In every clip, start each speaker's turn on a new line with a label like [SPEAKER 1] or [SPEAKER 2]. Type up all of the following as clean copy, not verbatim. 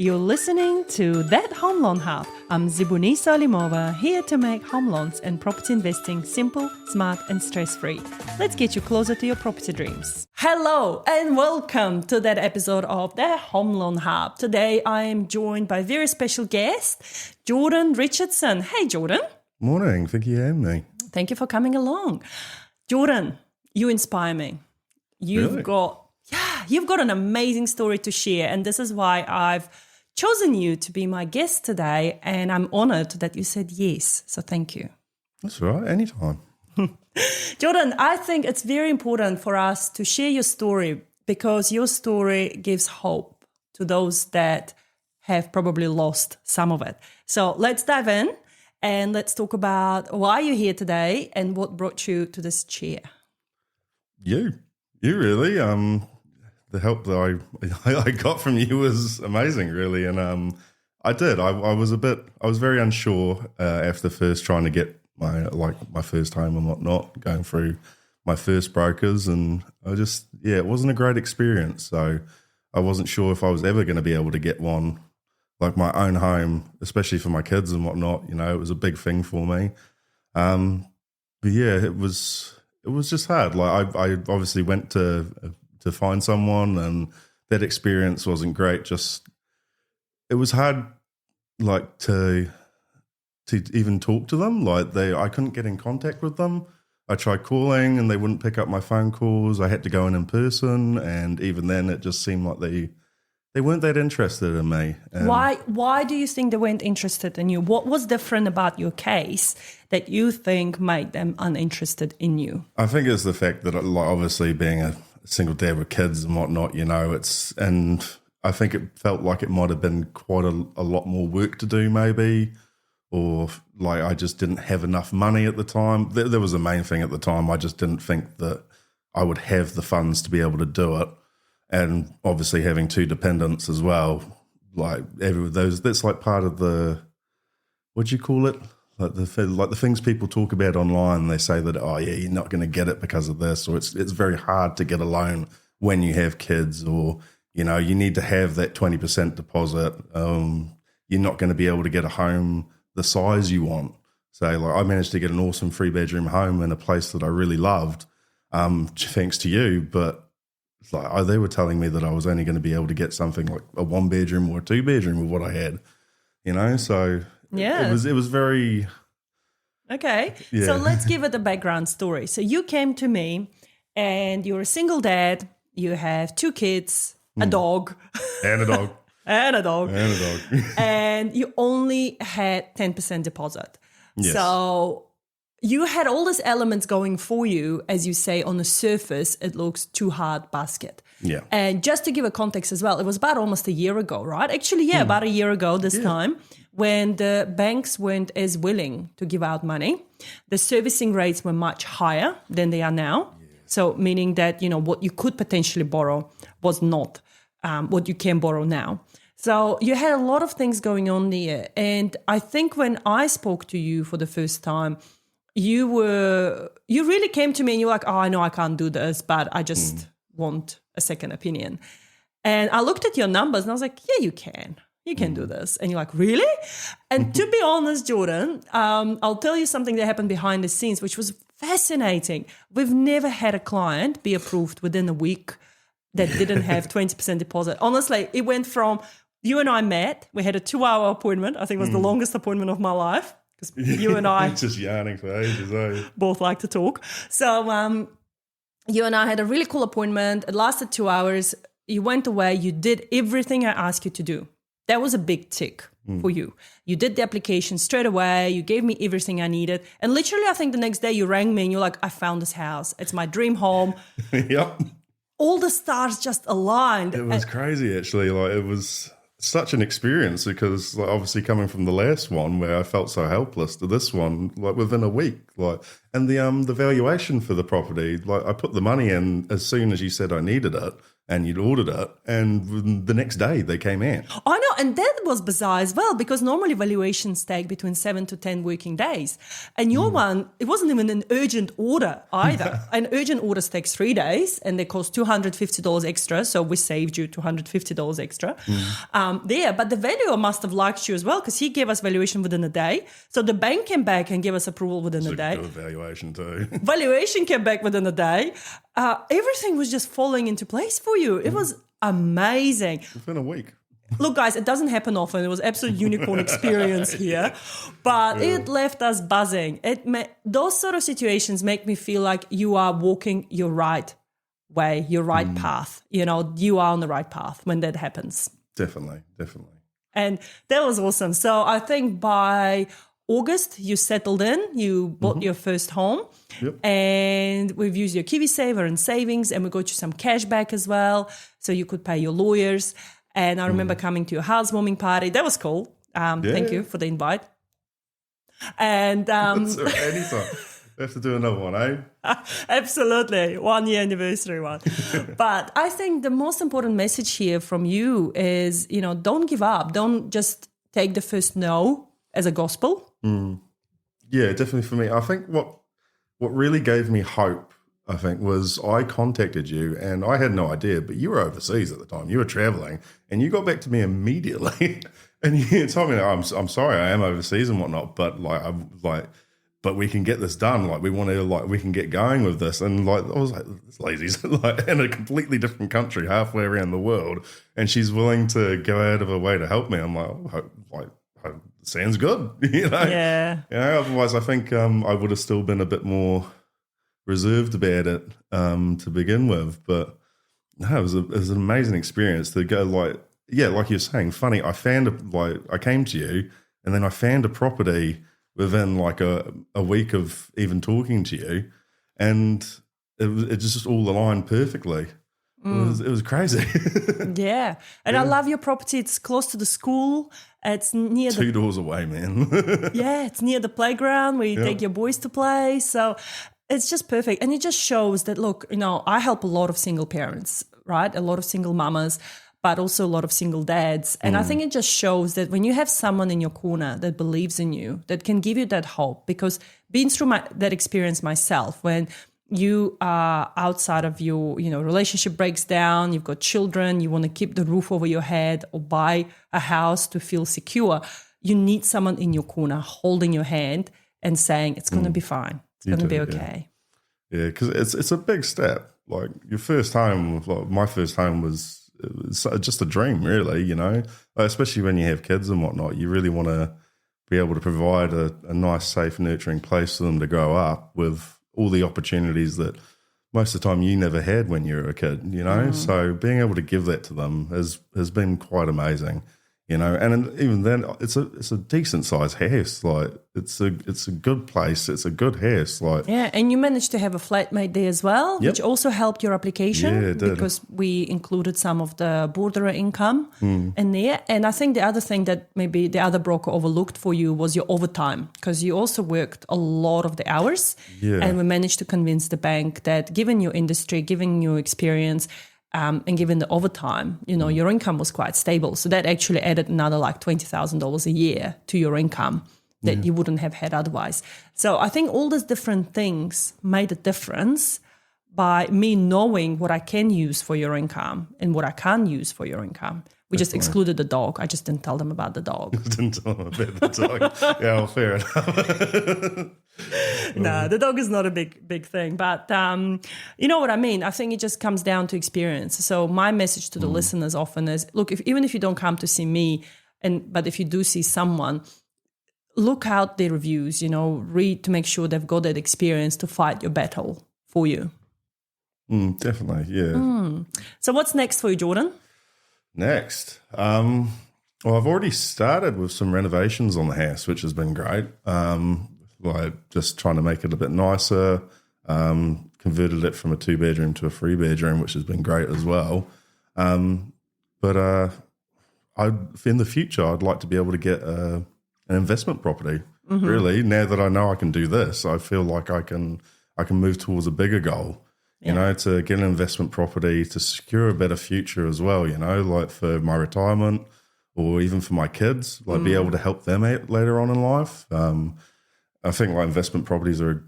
[SPEAKER 1] You're listening to That Home Loan Hub. I'm Zibuni Solimova, here to make home loans and property investing simple, smart and stress-free. Let's get you closer to your property dreams. Hello and welcome to that episode of The Home Loan Hub. Today I am joined by a very special guest, Jordan Richardson. Hey Jordan.
[SPEAKER 2] Morning, thank you for having me.
[SPEAKER 1] Thank you for coming along. Jordan, you inspire me. You've got an amazing story to share, and this is why I've chosen you to be my guest today, and I'm honored that you said yes. So thank you.
[SPEAKER 2] That's all right, anytime.
[SPEAKER 1] Jordan, I think it's very important for us to share your story because your story gives hope to those that have probably lost some of it. So let's dive in and let's talk about why you're here today and what brought you to this chair.
[SPEAKER 2] You really, the help that I got from you was amazing, really. And I was very unsure after first trying to get my first home and whatnot, going through my first brokers, and it wasn't a great experience. So I wasn't sure if I was ever going to be able to get one, like my own home, especially for my kids and whatnot. You know, it was a big thing for me. But yeah, it was just hard. Like I obviously went to find someone, and that experience wasn't great. Just, it was hard, like to even talk to them. Like I couldn't get in contact with them. I tried calling and they wouldn't pick up my phone calls. I had to go in person, and even then it just seemed like they weren't that interested in me. And
[SPEAKER 1] Why do you think they weren't interested in you? What was different about your case that you think made them uninterested in you?
[SPEAKER 2] I think it's the fact that, like, obviously being a single dad with kids and whatnot, you know, and I think it felt like it might have been quite a lot more work to do maybe, or like I just didn't have enough money at the time. There was the main thing at the time. I just didn't think that I would have the funds to be able to do it. And obviously having two dependents as well, like that's like part of the, what do you call it? Like the things people talk about online. They say that, oh yeah, you're not going to get it because of this, or it's very hard to get a loan when you have kids, or, you know, you need to have that 20% deposit. You're not going to be able to get a home the size you want. So like I managed to get an awesome 3-bedroom home in a place that I really loved, thanks to you, but like they were telling me that I was only going to be able to get something like a 1-bedroom or a 2-bedroom with what I had, you know. So yeah, it was very
[SPEAKER 1] okay.
[SPEAKER 2] Yeah.
[SPEAKER 1] So let's give it a background story. So you came to me, and you're a single dad. You have 2 kids, a dog,
[SPEAKER 2] and a dog,
[SPEAKER 1] and a dog,
[SPEAKER 2] and a dog,
[SPEAKER 1] and you only had 10% deposit.
[SPEAKER 2] Yes.
[SPEAKER 1] So you had all these elements going for you. As you say, on the surface, it looks too hard basket.
[SPEAKER 2] Yeah.
[SPEAKER 1] And just to give a context as well, it was about almost a year ago, right? Actually, yeah, about a year ago this time, when the banks weren't as willing to give out money. The servicing rates were much higher than they are now. Yeah. So meaning that, you know, what you could potentially borrow was not what you can borrow now. So you had a lot of things going on there. And I think when I spoke to you for the first time, you really came to me and you're like, oh, I know I can't do this, but I just want a second opinion. And I looked at your numbers and I was like, yeah, you can do this. And you're like, really? And to be honest, Jordan, I'll tell you something that happened behind the scenes, which was fascinating. We've never had a client be approved within a week that didn't have 20% deposit. Honestly, it went from you and I met, we had a 2-hour appointment. I think it was the longest appointment of my life. Because you and I
[SPEAKER 2] just yarning for ages, eh?
[SPEAKER 1] Both like to talk. So you and I had a really cool appointment. It lasted 2 hours. You went away. You did everything I asked you to do. That was a big tick for you. You did the application straight away. You gave me everything I needed. And literally, I think the next day you rang me and you're like, I found this house. It's my dream home.
[SPEAKER 2] Yep.
[SPEAKER 1] All the stars just aligned.
[SPEAKER 2] It was crazy, actually. Like, it was such an experience because, like, obviously coming from the last one where I felt so helpless to this one, like within a week, like, and the valuation for the property, like I put the money in as soon as you said I needed it, and you'd ordered it, and the next day they came in.
[SPEAKER 1] I know, and that was bizarre as well, because normally valuations take between 7 to 10 working days. And your one, it wasn't even an urgent order either. An urgent order takes 3 days, and they cost $250 extra, so we saved you $250 extra there. But the valuer must have liked you as well, because he gave us valuation within a day. So the bank came back and gave us approval within a day.
[SPEAKER 2] Good valuation too.
[SPEAKER 1] Valuation came back within a day. Everything was just falling into place for you. It was amazing.
[SPEAKER 2] Within a week.
[SPEAKER 1] Look, guys, it doesn't happen often. It was absolute unicorn experience here, but it left us buzzing. Those sort of situations make me feel like you are walking your right way, your right path. You know, you are on the right path when that happens.
[SPEAKER 2] Definitely.
[SPEAKER 1] And that was awesome. So I think by August, you settled in, you bought your first home, and we've used your KiwiSaver and savings, and we got you some cash back as well, so you could pay your lawyers. And I remember coming to your housewarming party. That was cool. Thank you for the invite. And
[SPEAKER 2] anytime. We have to do another one, eh?
[SPEAKER 1] Absolutely. 1 year anniversary one. But I think the most important message here from you is, you know, don't give up. Don't just take the first no as a gospel.
[SPEAKER 2] Yeah, definitely for me. I think what really gave me hope, I think, was I contacted you and I had no idea, but you were overseas at the time. You were traveling and you got back to me immediately and you told me, I'm sorry, I am overseas and whatnot, but but we can get this done. Like, we can get going with this. And like, I was like, this lady's like in a completely different country, halfway around the world, and she's willing to go out of her way to help me. I'm like, sounds good, you know?
[SPEAKER 1] Yeah.
[SPEAKER 2] You know, otherwise I think I would have still been a bit more reserved about it to begin with. But no, it was an amazing experience to go like you're saying, funny. I came to you and then I found a property within like a week of even talking to you, and it just all aligned perfectly. It was crazy.
[SPEAKER 1] Yeah. And I love your property. It's close to the school. It's near
[SPEAKER 2] 2 doors away, man.
[SPEAKER 1] Yeah, it's near the playground where you take your boys to play. So it's just perfect. And it just shows that, look, you know, I help a lot of single parents, right? A lot of single mamas, but also a lot of single dads. And I think it just shows that when you have someone in your corner that believes in you, that can give you that hope, because being through that experience myself, when you are outside of your, relationship breaks down, you've got children, you want to keep the roof over your head or buy a house to feel secure, you need someone in your corner holding your hand and saying, it's going to be fine. It's going to be okay.
[SPEAKER 2] Yeah, because it's a big step. Like your first home, like my first home was just a dream, really, you know, especially when you have kids and whatnot. You really want to be able to provide a nice, safe, nurturing place for them to grow up with all the opportunities that most of the time you never had when you were a kid, you know. So being able to give that to them has been quite amazing, you know. And even then, it's a decent sized house. Like it's a good place. It's a good house. Like,
[SPEAKER 1] yeah, and you managed to have a flatmate there as well, which also helped your application.
[SPEAKER 2] Yeah, it did.
[SPEAKER 1] Because we included some of the borderer income in there. And I think the other thing that maybe the other broker overlooked for you was your overtime, because you also worked a lot of the hours.
[SPEAKER 2] Yeah.
[SPEAKER 1] And we managed to convince the bank that given your industry, given your experience, and given the overtime, your income was quite stable. So that actually added another like $20,000 a year to your income that you wouldn't have had otherwise. So I think all these different things made a difference by me knowing what I can use for your income and what I can't use for your income. We just excluded the dog. I just didn't tell them about the dog.
[SPEAKER 2] Didn't tell them about the dog. Yeah, well, fair enough.
[SPEAKER 1] No, the dog is not a big thing. But you know what I mean? I think it just comes down to experience. So my message to the listeners often is, look, even if you don't come to see me, but if you do see someone, look out their reviews, read to make sure they've got that experience to fight your battle for you.
[SPEAKER 2] Definitely, yeah.
[SPEAKER 1] So what's next for you, Jordan?
[SPEAKER 2] Next, well, I've already started with some renovations on the house, which has been great. Like just trying to make it a bit nicer, converted it from a 2-bedroom to a 3-bedroom, which has been great as well. But in the future, I'd like to be able to get an investment property. Really, now that I know I can do this, I feel like I can move towards a bigger goal. you know, to get an investment property, to secure a better future as well, you know, like for my retirement or even for my kids, like be able to help them out later on in life. I think like investment properties are,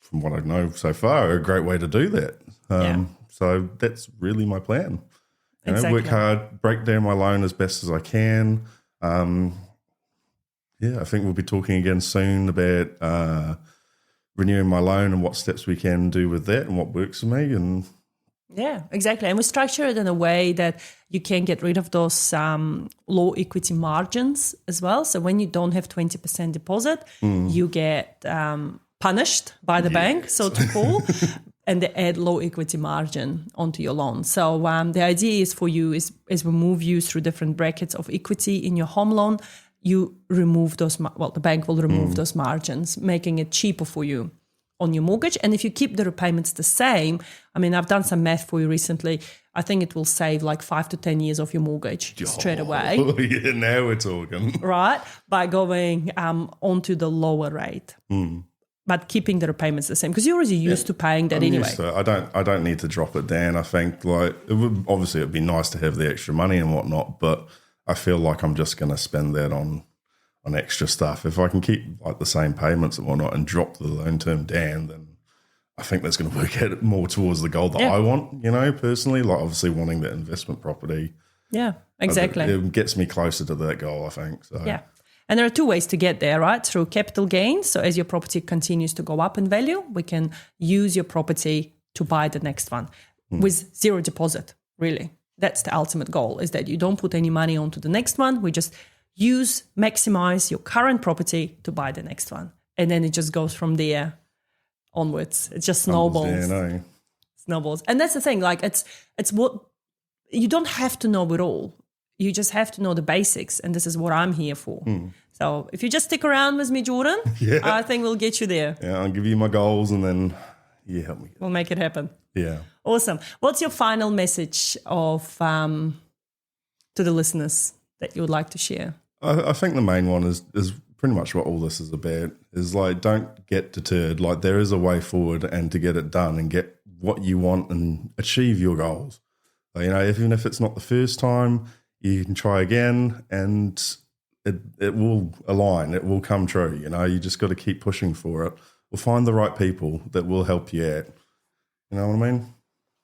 [SPEAKER 2] from what I know so far, are a great way to do that. So that's really my plan. You know, work hard, break down my loan as best as I can. I think we'll be talking again soon about renewing my loan and what steps we can do with that and what works for me. And
[SPEAKER 1] yeah, exactly. And we structure it in a way that you can get rid of those low equity margins as well. So when you don't have 20% deposit, you get punished by the bank, so to call, and they add low equity margin onto your loan. So the idea is for you is we move you through different brackets of equity in your home loan, you remove those, the bank will remove those margins, making it cheaper for you on your mortgage. And if you keep the repayments the same, I mean, I've done some math for you recently. I think it will save like 5 to 10 years of your mortgage straight away.
[SPEAKER 2] Yeah, now we're talking.
[SPEAKER 1] Right? By going onto the lower rate. But keeping the repayments the same, because you're already used to paying that anyway.
[SPEAKER 2] I don't need to drop it down. I think like it'd be nice to have the extra money and whatnot, but I feel like I'm just going to spend that on extra stuff. If I can keep like the same payments and whatnot and drop the loan term down, then I think that's going to work out more towards the goal that I want, you know, personally, like obviously wanting that investment property.
[SPEAKER 1] Yeah, exactly.
[SPEAKER 2] It gets me closer to that goal, I think. So.
[SPEAKER 1] Yeah. And there are two ways to get there, right? Through capital gains. So as your property continues to go up in value, we can use your property to buy the next one with zero deposit, really. That's the ultimate goal, is that you don't put any money onto the next one. We just maximize your current property to buy the next one. And then it just goes from there onwards. It just snowballs. Snowballs. And that's the thing, like it's what you don't have to know it all. You just have to know the basics, and this is what I'm here for. So if you just stick around with me, Jordan, I think we'll get you there.
[SPEAKER 2] Yeah, I'll give you my goals and then you help me.
[SPEAKER 1] We'll make it happen.
[SPEAKER 2] Yeah.
[SPEAKER 1] Awesome. What's your final message of to the listeners that you would like to share?
[SPEAKER 2] I think the main one is pretty much what all this is about, is like, don't get deterred. Like there is a way forward, and to get it done and get what you want and achieve your goals. You know, even if it's not the first time, you can try again and it will align. It will come true. You know, you just got to keep pushing for it. We'll find the right people that will help you out. You know what I mean?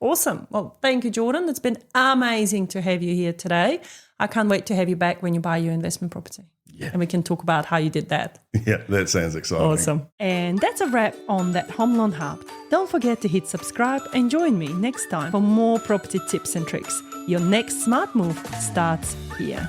[SPEAKER 1] Awesome. Well, thank you, Jordan. It's been amazing to have you here today. I can't wait to have you back when you buy your investment property. Yeah. And we can talk about how you did that.
[SPEAKER 2] Yeah, that sounds exciting.
[SPEAKER 1] Awesome. And that's a wrap on That Home Loan Hub. Don't forget to hit subscribe and join me next time for more property tips and tricks. Your next smart move starts here.